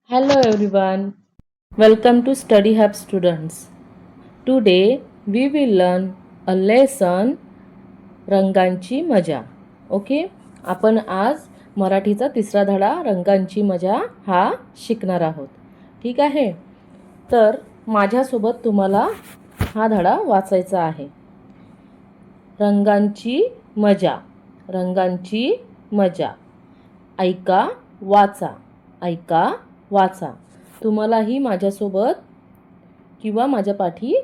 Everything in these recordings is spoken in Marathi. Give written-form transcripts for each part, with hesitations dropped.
Hello everyone, welcome to Study Hub students. Today we will learn a lesson रंगांची मजा. ओके, आपण आज मराठीचा तिसरा धडा रंगांची मजा हा शिकणार आहोत. ठीक आहे, तर माझ्यासोबत तुम्हाला हा धडा वाचायचा आहे. रंगांची मजा, रंगांची मजा. ऐका वाचा, ऐका वाचा. तुम्हालाही माझ्यासोबत किंवा माझ्या पाठी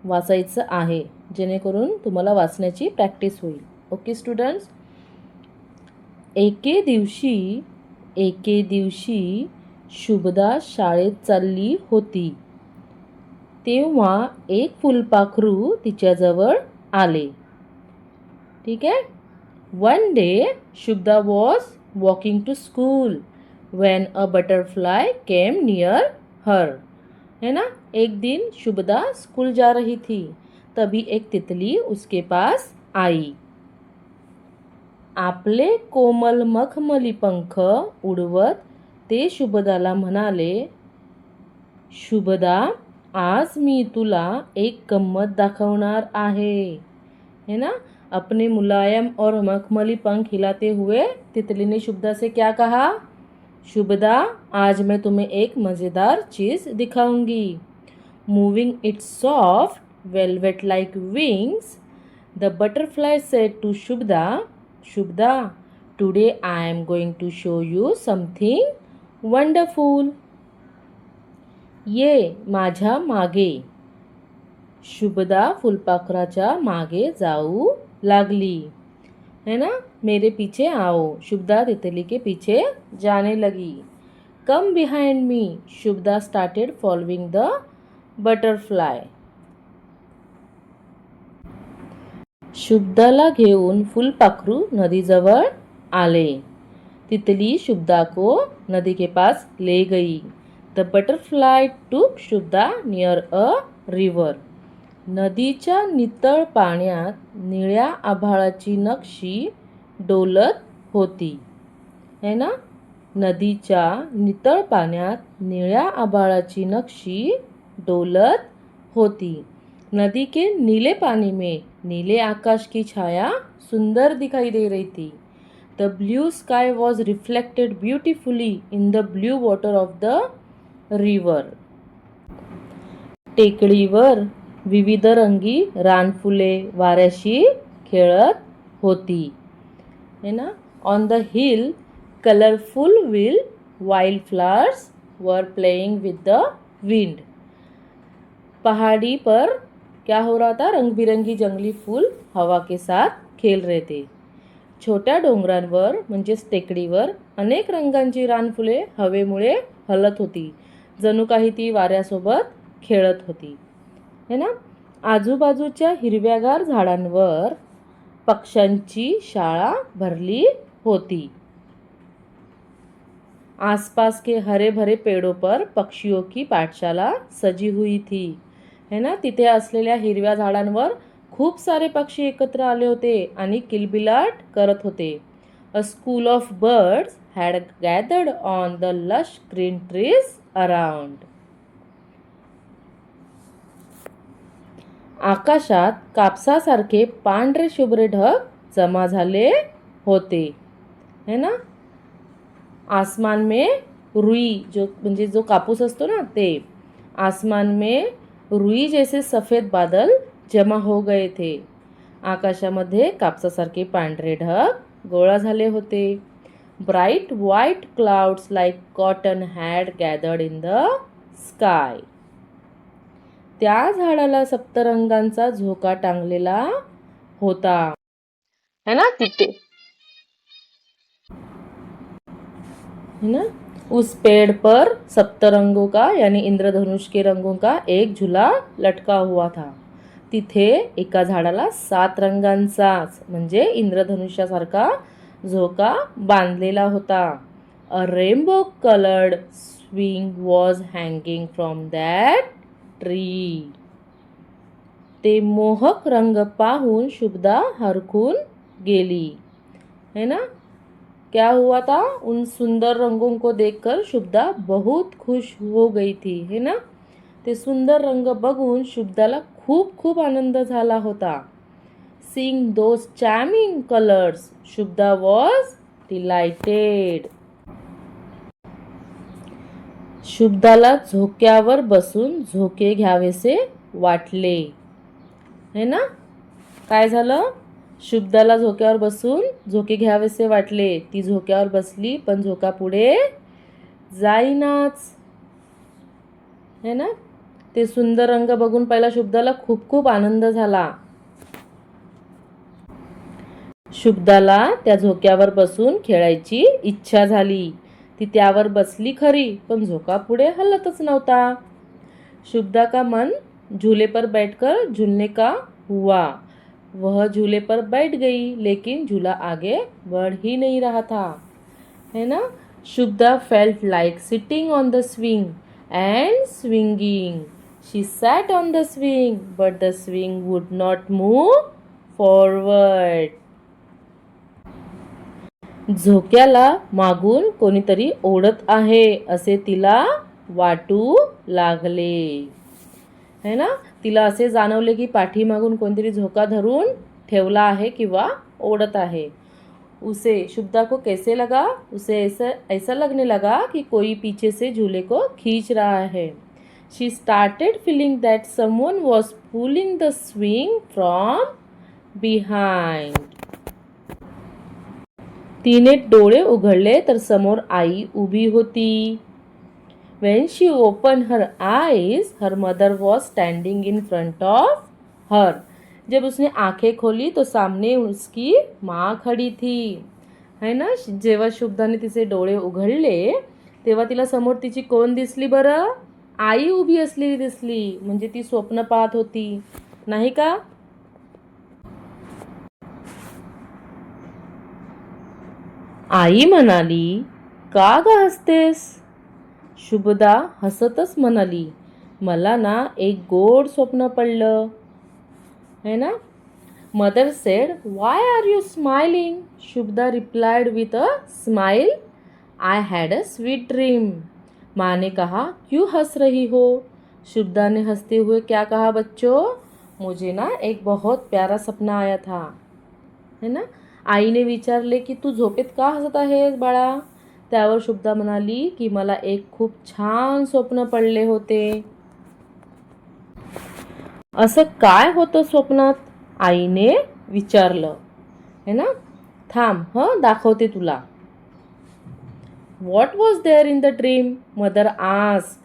वाचायचं आहे, जेणेकरून तुम्हाला वाचण्याची प्रॅक्टिस होईल. Okay students. एके दिवशी शुभदा शाळेत चालली होती. तेव्हा एक फुलपाखरू तिच्याजवळ आले. ठीक आहे. One day Shubhada was walking to school when a butterfly came near her. है ना. एक दिन शुभदा स्कूल जा रही थी, तभी एक तितली उसके पास आई. आपले कोमल मखमली पंख उडवत ते शुभदाला म्हणाले, शुभदा आज मी तुला एक गम्मत दाखवणार आहे. है ना. अपने मुलायम और मखमली पंख हिलाते हुए तितली ने शुभदा से क्या कहा? शुभदा आज मैं तुम्हें एक मज़ेदार चीज़ दिखाऊंगी. Moving it's soft velvet like wings the butterfly said to Shubhada, Shubhada today I am going to show you something wonderful. ये माझ्या मागे. शुभदा फुलपाखराच्या मागे जाऊ लागली. है ना. मेरे पीछे आओ. शुभदा तितली के पीछे जाने लगी. Come behind me. Shubhada started following the butterfly. शुभदाला घेऊन फुलपाखरू नदीजवळ आले. तितली शुभदा को नदी के पास ले गई. द बटरफ्लाई टूक शुभदा नियर अ रिवर. नदीच्या नितळ पाण्यात निळ्या आभाळाची नक्षी डोलत होती. है ना. नदीच्या नितळ पाण्यात निळ्या आभाळाची नक्षी डोलत होती. नदी के नीले पानी में नीले आकाश की छाया सुंदर दिखाई दे रही थी. The blue sky was reflected beautifully in the blue water of the river. टेकडीवर विविध रंगी रानफुले वाऱ्याशी खेळत होती. है ना. On the hill colourful wild flowers were playing विद द विंड. पहाड़ी पर क्या हो रहा था? रंग बिरंगी जंगली फूल हवा के साथ खेल रहे थे. छोट्या डोंगरांवर म्हणजेच टेकडीवर अनेक रंगांची रानफुले हवेमुळे हलत होती, जणू काही ती वाऱ्यासोबत खेळत होती. है ना. आजूबाजूच्या हिरव्यागार झाडांवर पक्ष्यांची शाळा भरली होती. आसपास के हरे भरे पेड़ों पर पक्षियों की पाठशाला सजी हुई थी. है ना. तिथे असलेल्या हिरव्या झाडांवर खूप सारे पक्षी एकत्र आले होते आणि किलबिलाट करत होते. अ school of birds had gathered on the lush green trees around. आकाशात कापसासारखे पांढरे शुभ्र ढग जमा झाले होते. है ना. आसमान में रुई, जो म्हणजे जो कापूस असतो ना ते, आसमान में रुई जैसे सफ़ेद बादल जमा हो गए थे. आकाशामध्ये कापसासारखे पांढरे ढग गोळा झाले होते. Bright white clouds like cotton had gathered in the sky. त्या झाडाला सप्तरंगांचा झोका टांगलेला होता. है ना. तिथे है ना. उस पेड़ पर सप्तरंगों का यानी इंद्रधनुष के रंगों का एक झुला लटका हुआ था. तिथे एका झाडाला 7 रंगांचाच म्हणजे इंद्रधनुष्यासारखा झोका बांधलेला होता. अ rainbow coloured swing was hanging from that tree. ते मोहक रंग पाहून शुभदा हरखून गेली. है ना. क्या हुआ था, उन सुंदर रंगों को देखकर शुभदा बहुत खुश हो गई थी, है ना. ते सुंदर रंग बघून शुभदाला खूप खूप आनंद झाला होता. Seeing those charming colors, Shubhada was delighted. शुभदाला झोक्यावर बसून झोके घ्यावेसे वाटले, है ना. काय झालं, शुभदाला झोक्यावर बसून झोके घ्यावेसे वाटले. ती झोक्यावर बसली पण झोका पुढे जाईनाच, है ना. ते सुंदर रंग बघून पहिला शुभदाला खूप खूप आनंद झाला. शुभदाला त्या झोक्यावर बसून खेळायची इच्छा झाली. ती त्यावर बसली खरी पण झोका पुढे हलतच नव्हता. शुभदा का मन झूले पर बैठकर झूलने का हुआ. वह झूले पर बैठ गई लेकिन झूला आगे बढ़ ही नहीं रहा था, है ना. Shubhada felt like sitting on the swing and swinging. She sat on the swing but the swing would not move forward. झोक्याला मागून कोणीतरी ओढत आहे असे तिला वाटू लागले, है ना. तिला असे जाणवले की पाठीमागून कोणतरी झोका धरून ठेवला आहे किंवा ओढत आहे. उसे शुभदा को कैसे लगा, उसे ऐसा लगने लगा कि कोई पीछे से झूले को खींच रहा है. She started feeling that someone was pulling the swing from behind. तिने डोळे उघडले तर समोर आई उभी होती. When she opened her eyes, her mother was standing in front of her. जब उसने आंखें खोली तो सामने उसकी माँ खड़ी थी, है ना. जेव्हा शुभदाने तिचे डोळे उघडले तेव्हा तिला समोर तिची कोण दिसली बरं, आई उभी असलेली दिसली. म्हणजे ती स्वप्न पाहत होती, नाही का. आई म्हणाली, का ग हसतेस. शुभदा हसतच म्हणाली, मला ना एक गोड स्वप्न पडलं, है ना. Mother said, why are you smiling. Shubhada replied with a smile, I had a sweet dream. माँ ने कहा, क्यों हंस रही हो. शुभदा ने हंसते हुए क्या कहा, बच्चों, मुझे ना एक बहुत प्यारा सपना आया था, है ना. आईने विचारले की तू झोपेत का हसत आहेस बाळा. त्यावर शुभदा म्हणाली की मला एक खूप छान स्वप्न पडले होते. असं काय होतं स्वप्नात, आईने विचारलं, है ना. थांब दाखवते तुला. What was there in the dream, mother asked.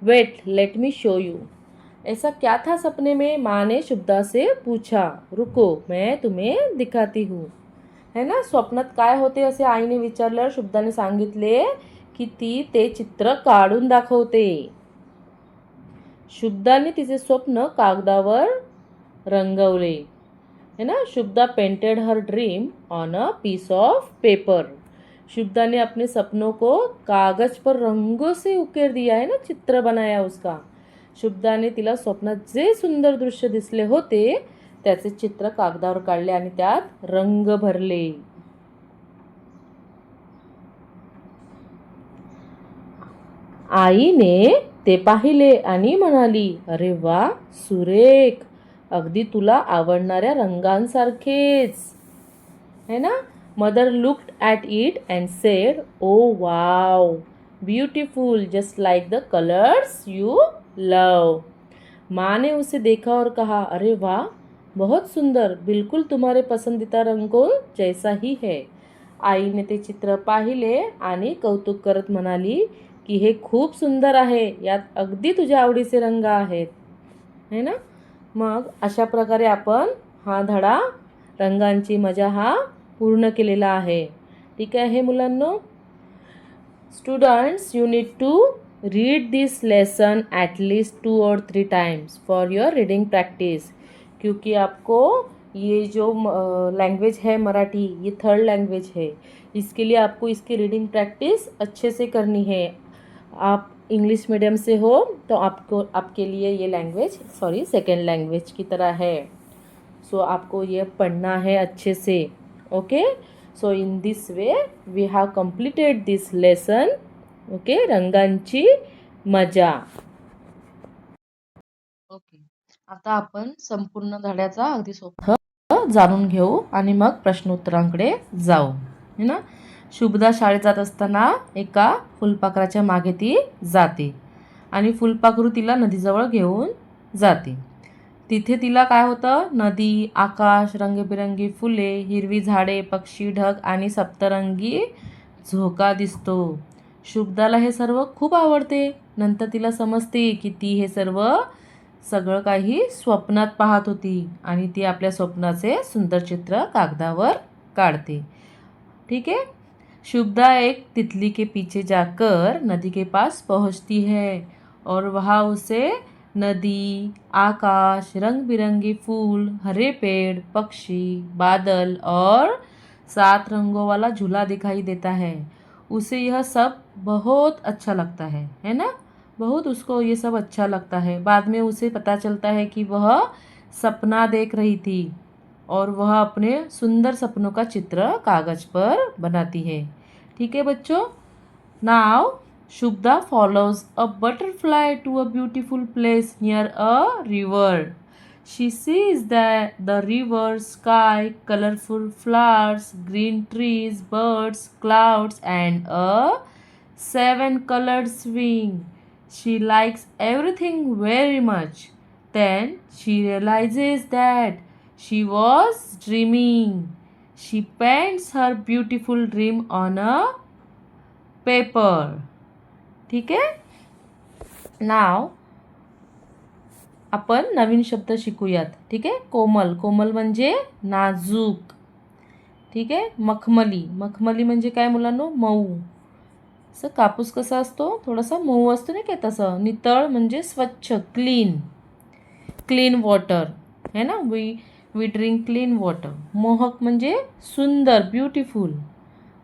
Wait let me show you. ऐसा क्या था सपने में, माँ ने शुभदा से पूछा. रुको मैं तुम्हें दिखाती हूँ, है ना. स्वप्नात काय होते असे आईने विचारल्यावर शुभदाने सांगितले की ती ते चित्र काढून दाखवते. शुभदाने तिचे स्वप्न कागदावर रंगवले, है ना. Shubhada painted her dream on a piece of paper. Shubhada ने अपने सपनों को कागज पर रंगों से उकेर दिया, है ना, चित्र बनाया उसका. शुभदा ने तिला स्वप्नात जे सुंदर दृश्य दिसले होते त्याचे चित्र कागदावर काढले आणि त्यात रंग भरले. आईने ते पाहिले आणि म्हणाली, अरे वा, सुरेख, अगदी तुला आवडणाऱ्या रंगांसारखेच, है ना. Mother looked at it and said, oh wow, beautiful, just like the colours you love. माँ ने उसे देखा और कहा, अरे वाह, बहुत सुंदर, बिल्कुल तुम्हारे पसंदीदा रंगों जैसा ही है. आईने ते चित्र पाहिले आणि कौतुक करत म्हणाली की हे खूप सुंदर आहे, यात अगदी तुझ्या आवडीचे रंग आहेत, है ना. मग अशा प्रकारे आपण हा धडा रंगांची मजा हा पूर्ण केलेला आहे. ठीक आहे मुलांनो. Students, you need to read this lesson at least 2 or 3 times for your reading practice. क्योंकि आपको ये जो लैंग्वेज है मराठी, ये थर्ड लैंग्वेज है, इसके लिए आपको इसकी रीडिंग प्रैक्टिस अच्छे से करनी है. आप इंग्लिश मीडियम से हो तो आपके लिए ये लैंग्वेज सेकेंड लैंग्वेज की तरह है. सो आपको ये पढ़ना है अच्छे से. Okay. So in this way we have completed this lesson. Okay, रंगांची मजा. ओके, आता आपण संपूर्ण धड्याचा अगदी सोपं जाणून घेऊ आणि मग प्रश्नोत्तरांकडे जाऊ, है ना. शुभदा शाळेत जात असताना एका फुलपाखराच्या मागे ती जाते आणि फुलपाखरू तिला नदीजवळ घेऊन जाते. तिथे तिला काय होतं, नदी, आकाश, रंगीबेरंगी फुले, हिरवी झाडे, पक्षी, ढग आणि सप्तरंगी झोका दिसतो. शुभदाला हे सर्व खूप आवडते. नंतर तिला समजते की ती हे सगळं काही स्वप्नात पाहत होती आणि ती आपल्या स्वप्नाचे सुंदर चित्र कागदावर काढते. ठीक है. शुभदा एक तितली के पीछे जाकर नदी के पास पहुंचती है और वहाँ उसे नदी, आकाश, रंग बिरंगे फूल, हरे पेड़, पक्षी, बादल और 7 रंगों वाला झूला दिखाई देता है. उसे यह सब बहुत अच्छा लगता है ना. बहुत उसको ये सब अच्छा लगता है. बाद में उसे पता चलता है कि वह सपना देख रही थी और वह अपने सुंदर सपनों का चित्र कागज पर बनाती है. ठीक है बच्चों. Now Shubda follows a butterfly to a beautiful place near a river. She sees that the river, sky, colorful flowers, green trees, birds, clouds, and a 7-colored swing. She likes everything very much. Then she realizes that she was dreaming. She paints her beautiful dream on a paper. ठीक आहे. नाव आपण नवीन शब्द शिकूयात. ठीक आहे. कोमल, कोमल म्हणजे नाजूक. ठीक आहे. मखमली, मखमली म्हणजे काय मुलांनो, मऊ. असं कापूस कसा असतो, थोडासा मऊ असतो नाही काय तसं. नितळ म्हणजे स्वच्छ, क्लीन, क्लीन वॉटर है ना. We drink clean water. मोहक म्हणजे सुंदर, ब्युटिफुल.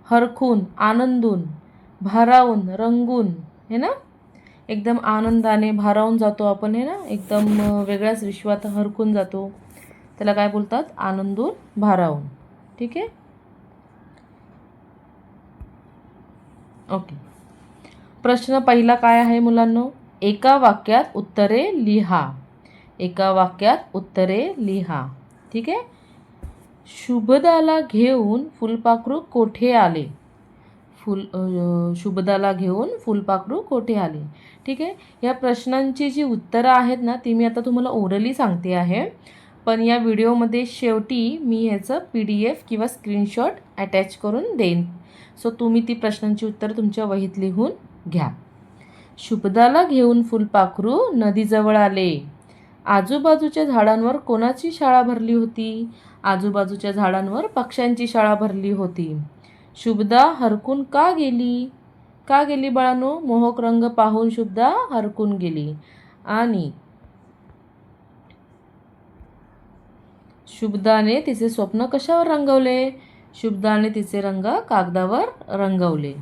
हरखून, आनंदून, भारावून, रंगून है ना. एकदम आनंदाने भारावून जातो आपण है ना, एकदम वेगळ्याच विश्वात हरखून जातो, त्याला काय बोलतात, आनंदून, भारावून. ठीक आहे. ओके. प्रश्न पहिला काय आहे मुलांनो, एका वाक्यात उत्तरे लिहा. एका वाक्यात उत्तरे लिहा. ठीक आहे. शुभदाला घेऊन फुलपाखरू कोठे आले. शुभदाला घेऊन फुलपाखरू कोठे आले. ठीक आहे. या प्रश्नांची जी उत्तरं आहेत ना, ती मी आता तुम्हाला ओरली सांगते आहे, पण या व्हिडिओमध्ये शेवटी मी ह्याचं PDF किंवा स्क्रीनशॉट अटॅच करून देईन. सो तुम्ही ती प्रश्नांची उत्तरं तुमच्या वहीत लिहून घ्या. शुभदाला घेऊन फुलपाखरू नदीजवळ आले. आजूबाजूच्या झाडांवर कोणाची शाळा भरली होती. आजूबाजूच्या झाडांवर पक्ष्यांची शाळा भरली होती. शुभदा हरकून का गेली. का गेली बाळांनो, मोहक रंग पाहून शुभदा हरकून गेली. आणि शुभदाने तिचे स्वप्न कशावर रंगवले. शुभदाने तिचे रंग कागदावर रंगवले.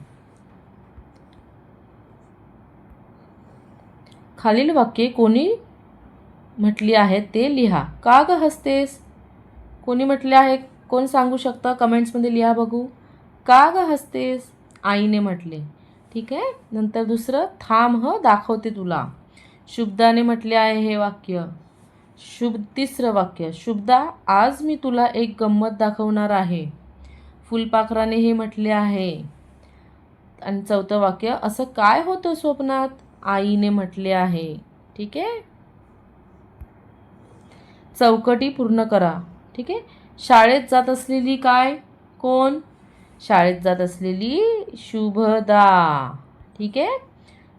खालील वाक्ये कोणी म्हटली आहेत ते लिहा. का ग हसतेस. कोणी म्हटले आहे, कोण सांगू शकता, कमेंट्समध्ये लिहा बघू. का ग हसतेस, आईने म्हटले. ठीक आहे. नंतर दुसरं, थांब दाखवते तुला. शुभदाने म्हटले आहे हे वाक्य. तिसरं वाक्य, शुभदा आज मी तुला एक गंमत दाखवणार आहे. फुलपाखराने हे म्हटले आहे. आणि चौथं वाक्य, असं काय होतं स्वप्नात, आईने म्हटले आहे. ठीक आहे. चौकटी पूर्ण करा. ठीक आहे. शाळेत जात असलेली काय, कोण, शाळेत जात असलेली शुभदा. ठीक आहे.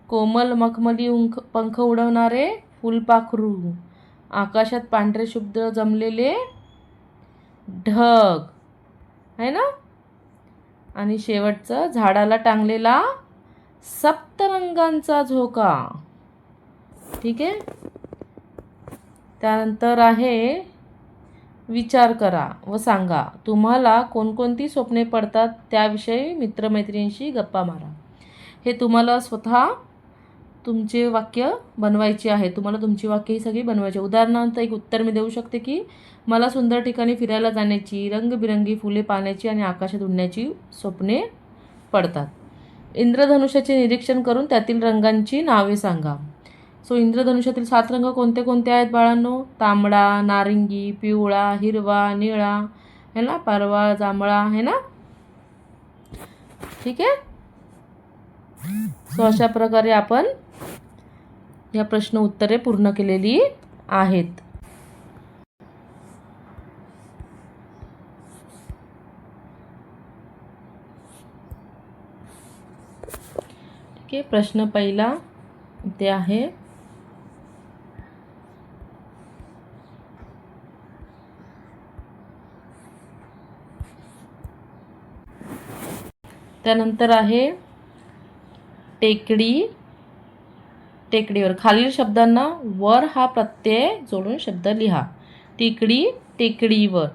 कोमल मखमली पंख उडवणारे फुलपाखरू. आकाशात पांढरे शुभ्र जमलेले ढग है ना. आणि शेवटचं, झाडाला टांगलेला सप्तरंगांचा झोका. ठीक आहे. त्यानंतर आहे, विचार करा व सांगा तुम्हाला कोणकोणती स्वप्ने पडतात, त्याविषयी मित्रमैत्रिणींशी गप्पा मारा. हे तुम्हाला स्वतः तुमचे वाक्य बनवायचे आहे. तुम्हाला तुमची वाक्य ही सगळी बनवायची. उदाहरणार्थ एक उत्तर मी देऊ शकते की मला सुंदर ठिकाणी फिरायला जाण्याची, रंगबिरंगी फुले पाहण्याची आणि आकाशात उडण्याची स्वप्ने पडतात. इंद्रधनुष्याचे निरीक्षण करून त्यातील रंगांची नावे सांगा. सो इंद्रधनुष्यातील 7 रंग कोणते कोणते आहेत बाळांनो? तांबडा, नारिंगी, पिवळा, हिरवा, निळा, है ना, पारवा, जांभळा, है ना. ठीक आहे. सो अशा प्रकारे आपण या प्रश्न उत्तरे पूर्ण केलेली आहेत. ठीक आहे. प्रश्न पहिला ते आहे, त्यानंतर आहे टेकडी, टेकडीवर. खालील शब्दांना वर हा प्रत्यय जोडून शब्द लिहा. टेकडी, टेकडीवर.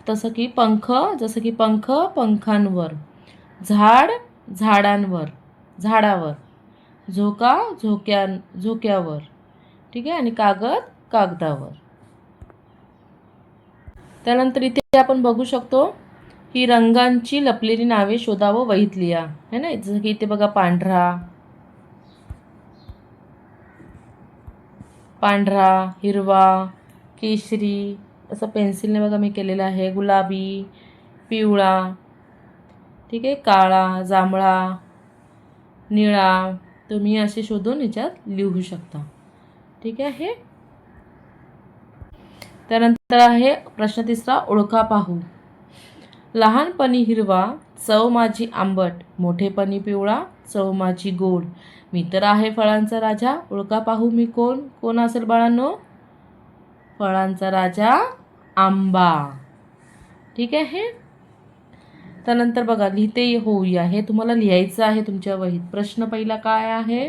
तसं की पंख, जसं की पंख, पंखांवर. झाड, झाडांवर, झाडावर. झोका, झोक्यावर. ठीक आहे. आणि कागद, कागदावर. त्यानंतर इथे आपण बघू शकतो ही रंगांची लपलेली नावे शोधा व वहीत लिहा, है ना. जसं की इथे बघा पांढरा, पांढरा, हिरवा, केशरी असं पेन्सिलने बघा मी केलेलं आहे. गुलाबी, पिवळा, ठीक आहे, काळा, जांभळा, निळा. तुम्ही असे शोधून ह्याच्यात लिहू शकता. ठीक आहे. त्यानंतर आहे प्रश्न तिसरा, ओळखा पाहू. लहानपणी हिरवा, चव माझी आंबट, मोठेपणी पिवळा, चव माझी गोड. मी तर आहे फळांचा राजा, ओळखा पाहू मी कोण. कोण असेल बाळांनो? फळांचा राजा आंबा. ठीक आहे. त्यानंतर बघा लिहिते होऊया, हे तुम्हाला लिहायचं आहे तुमच्या वहीत. प्रश्न पहिला काय आहे?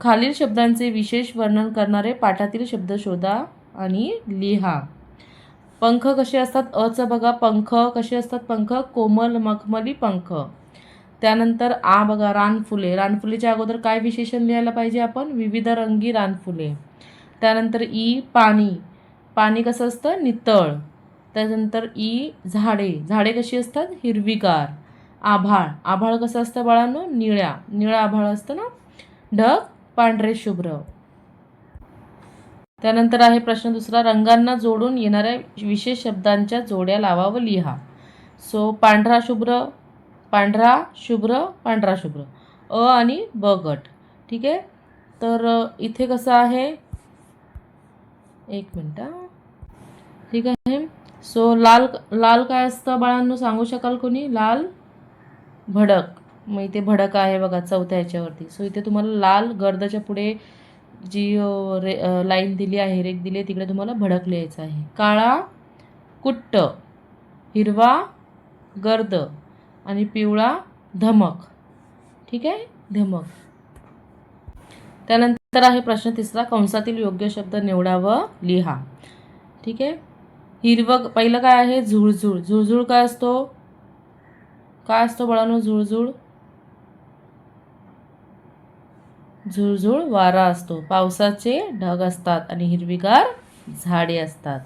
खालील शब्दांचे विशेष वर्णन करणारे पाठातील शब्द शोधा आणि लिहा. पंख कसे असतात? अचं बघा, पंख कसे असतात? पंख कोमल मखमली पंख. त्यानंतर आ बघा, रानफुले. रानफुलेच्या अगोदर काय विशेषण लिहायला पाहिजे आपण? विविध रंगी रानफुले. त्यानंतर ई पाणी. पाणी कसं असतं? नितळ. त्यानंतर ई झाडे. झाडे कशी असतात? हिरवीगार. आभाळ. आभाळ कसं असतं बाळांनो? निळा आभाळ असतं ना. ढग पांढरे शुभ्र. त्यानंतर आहे प्रश्न दुसरा, रंगांना जोडून येणाऱ्या विशेष शब्दांच्या जोड्या लावा व लिहा. सो पांढरा शुभ्र, पांढरा शुभ्र, पांढरा शुभ्र. अ आणि ब गट. ठीक आहे. तर इथे कसं आहे, एक मिनिट. ठीक आहे. सो लाल, लाल काय असतं बाळांनो सांगू शकाल कोणी? लाल भडक. मग इथे भडक आहे बघा चौथ्या ह्याच्यावरती. सो इथे तुम्हाला लाल गर्दच्या पुढे जी लाईन दिली आहे, रेख दिली आहे, तिकडे तुम्हाला भडक लिहायचं आहे. काळा कुट्ट, हिरवा गर्द आणि पिवळा धमक. ठीक आहे, धमक. त्यानंतर आहे प्रश्न तिसरा, कंसातील योग्य शब्द निवडा व लिहा. ठीक आहे. हिरवं पहिलं काय आहे? झुळझुळ. झुळझुळ काय असतो? काय असतो बाळांनो? झुळझुळ, झुळझुळ वारा असतो. पावसाचे ढग असतात आणि हिरवीगार झाडे असतात.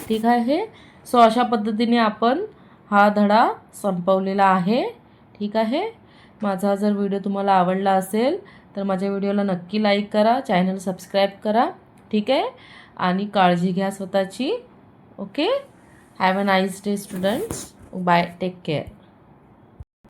ठीक आहे. सो अशा पद्धतीने आपण हा धडा संपवलेला आहे. ठीक आहे. माझा जर व्हिडिओ तुम्हाला आवडला असेल तर माझ्या व्हिडिओला नक्की लाईक करा, चॅनल सबस्क्राईब करा. ठीक आहे. आणि काळजी घ्या स्वतःची. Okay. Have a nice day students. Bye. Take care.